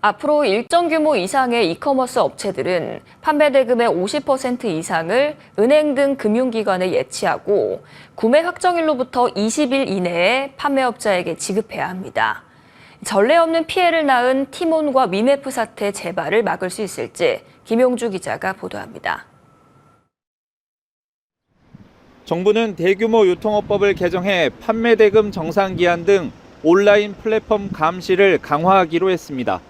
앞으로 일정 규모 이상의 이커머스 업체들은 판매 대금의 50% 이상을 은행 등 금융기관에 예치하고 구매 확정일로부터 20일 이내에 판매업자에게 지급해야 합니다. 전례 없는 피해를 낳은 티몬과 위메프 사태 재발을 막을 수 있을지 김용주 기자가 보도합니다. 정부는 대규모 유통업법을 개정해 판매 대금 정상기한 등 온라인 플랫폼 감시를 강화하기로 했습니다.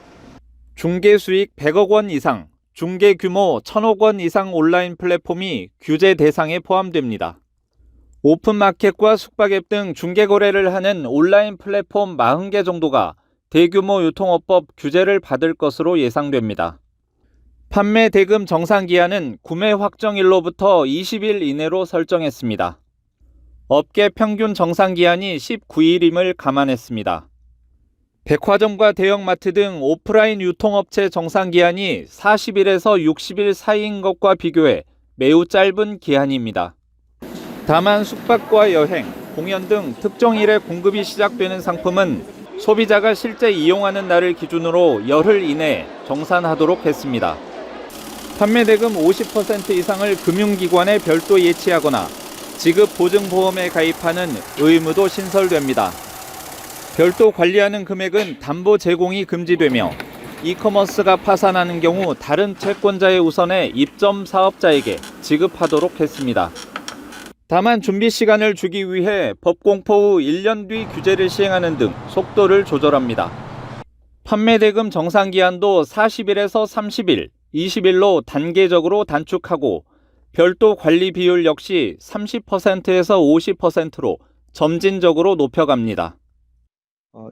중개 수익 100억 원 이상, 중개 규모 1000억 원 이상 온라인 플랫폼이 규제 대상에 포함됩니다. 오픈마켓과 숙박앱 등 중개 거래를 하는 온라인 플랫폼 40개 정도가 대규모 유통업법 규제를 받을 것으로 예상됩니다. 판매 대금 정상기한은 구매 확정일로부터 20일 이내로 설정했습니다. 업계 평균 정상기한이 19일임을 감안했습니다. 백화점과 대형마트 등 오프라인 유통업체 정상기한이 40일에서 60일 사이인 것과 비교해 매우 짧은 기한입니다. 다만 숙박과 여행, 공연 등 특정일에 공급이 시작되는 상품은 소비자가 실제 이용하는 날을 기준으로 열흘 이내에 정산하도록 했습니다. 판매 대금 50% 이상을 금융기관에 별도 예치하거나 지급 보증보험에 가입하는 의무도 신설됩니다. 별도 관리하는 금액은 담보 제공이 금지되며 이커머스가 파산하는 경우 다른 채권자의 우선에 입점 사업자에게 지급하도록 했습니다. 다만 준비 시간을 주기 위해 법 공포 후 1년 뒤 규제를 시행하는 등 속도를 조절합니다. 판매 대금 정상기한도 40일에서 30일, 20일로 단계적으로 단축하고 별도 관리 비율 역시 30%에서 50%로 점진적으로 높여갑니다.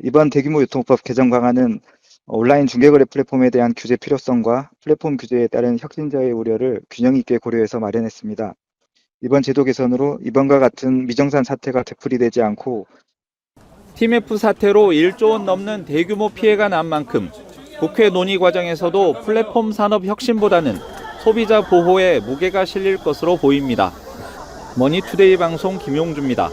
이번 대규모 유통법 개정 방안은 온라인 중개거래 플랫폼에 대한 규제 필요성과 플랫폼 규제에 따른 혁신자의 우려를 균형 있게 고려해서 마련했습니다. 이번 제도 개선으로 이번과 같은 미정산 사태가 되풀이되지 않고 TMF 사태로 1조 원 넘는 대규모 피해가 난 만큼 국회 논의 과정에서도 플랫폼 산업 혁신보다는 소비자 보호에 무게가 실릴 것으로 보입니다. 머니투데이 방송 김용주입니다.